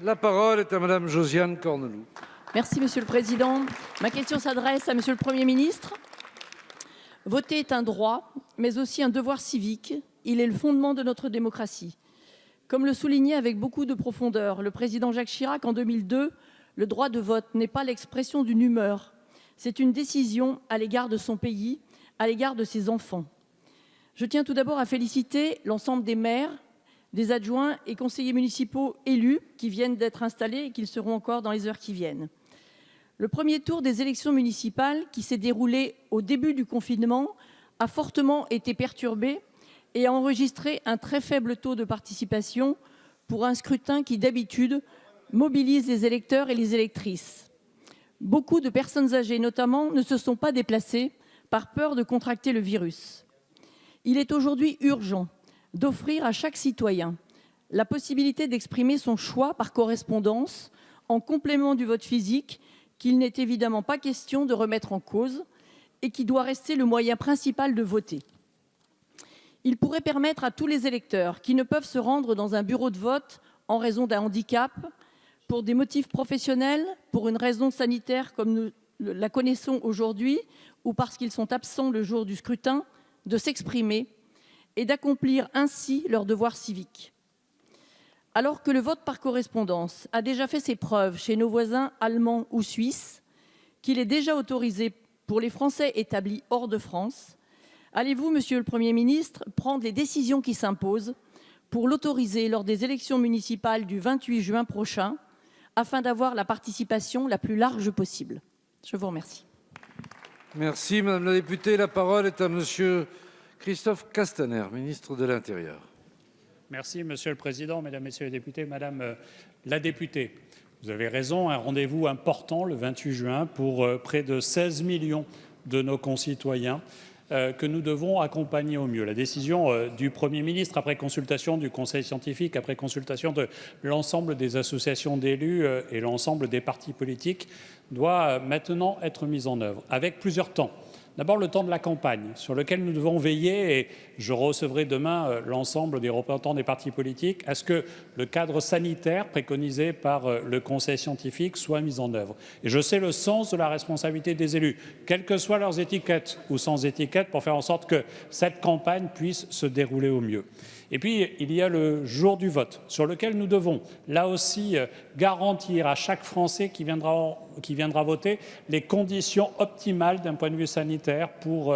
La parole est à Madame Josiane Cornelou. Merci, Monsieur le Président. Ma question s'adresse à Monsieur le Premier ministre. Voter est un droit, mais aussi un devoir civique. Il est le fondement de notre démocratie. Comme le soulignait avec beaucoup de profondeur le président Jacques Chirac en 2002, le droit de vote n'est pas l'expression d'une humeur. C'est une décision à l'égard de son pays, à l'égard de ses enfants. Je tiens tout d'abord à féliciter l'ensemble des maires, des adjoints et conseillers municipaux élus qui viennent d'être installés et qui le seront encore dans les heures qui viennent. Le premier tour des élections municipales, qui s'est déroulé au début du confinement, a fortement été perturbé et a enregistré un très faible taux de participation pour un scrutin qui, d'habitude, mobilise les électeurs et les électrices. Beaucoup de personnes âgées, notamment, ne se sont pas déplacées par peur de contracter le virus. Il est aujourd'hui urgent d'offrir à chaque citoyen la possibilité d'exprimer son choix par correspondance, en complément du vote physique, qu'il n'est évidemment pas question de remettre en cause et qui doit rester le moyen principal de voter. Il pourrait permettre à tous les électeurs qui ne peuvent se rendre dans un bureau de vote en raison d'un handicap, pour des motifs professionnels, pour une raison sanitaire comme nous la connaissons aujourd'hui, ou parce qu'ils sont absents le jour du scrutin, de s'exprimer et d'accomplir ainsi leur devoir civique. Alors que le vote par correspondance a déjà fait ses preuves chez nos voisins allemands ou suisses, qu'il est déjà autorisé pour les Français établis hors de France, allez-vous, Monsieur le Premier ministre, prendre les décisions qui s'imposent pour l'autoriser lors des élections municipales du 28 juin prochain, afin d'avoir la participation la plus large possible? Je vous remercie. Merci, Madame la députée. La parole est à Monsieur Christophe Castaner, ministre de l'Intérieur. Merci, Monsieur le Président, Mesdames, Messieurs les députés. Madame la députée, vous avez raison, un rendez-vous important le 28 juin pour près de 16 millions de nos concitoyens que nous devons accompagner au mieux. La décision du Premier ministre, après consultation du Conseil scientifique, après consultation de l'ensemble des associations d'élus et l'ensemble des partis politiques, doit maintenant être mise en œuvre, avec plusieurs temps. D'abord, le temps de la campagne, sur lequel nous devons veiller, et je recevrai demain l'ensemble des représentants des partis politiques, à ce que le cadre sanitaire préconisé par le Conseil scientifique soit mis en œuvre. Et je sais le sens de la responsabilité des élus, quelles que soient leurs étiquettes ou sans étiquette, pour faire en sorte que cette campagne puisse se dérouler au mieux. Et puis, il y a le jour du vote, sur lequel nous devons, là aussi, garantir à chaque Français qui viendra voter les conditions optimales d'un point de vue sanitaire pour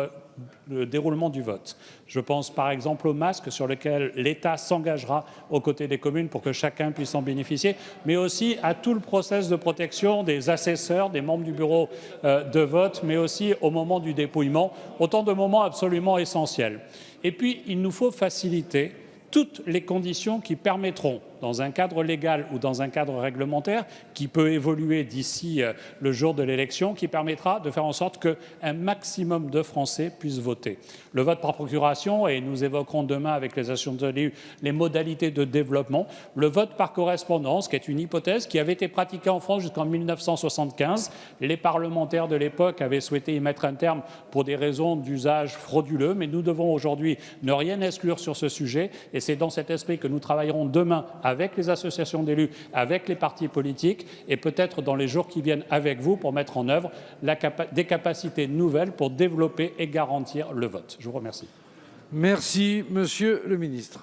le déroulement du vote. Je pense par exemple au masque, sur lequel l'État s'engagera aux côtés des communes pour que chacun puisse en bénéficier, mais aussi à tout le processus de protection des assesseurs, des membres du bureau de vote, mais aussi au moment du dépouillement, autant de moments absolument essentiels. Et puis, il nous faut faciliter toutes les conditions qui permettront, dans un cadre légal ou dans un cadre réglementaire, qui peut évoluer d'ici le jour de l'élection, qui permettra de faire en sorte qu'un maximum de Français puissent voter. Le vote par procuration, et nous évoquerons demain avec les associations d'élus les modalités de développement. Le vote par correspondance, qui est une hypothèse qui avait été pratiquée en France jusqu'en 1975. Les parlementaires de l'époque avaient souhaité y mettre un terme pour des raisons d'usage frauduleux, mais nous devons aujourd'hui ne rien exclure sur ce sujet, et c'est dans cet esprit que nous travaillerons demain avec les associations d'élus, avec les partis politiques et peut-être dans les jours qui viennent avec vous pour mettre en œuvre des capacités nouvelles pour développer et garantir le vote. Je vous remercie. Merci, Monsieur le Ministre.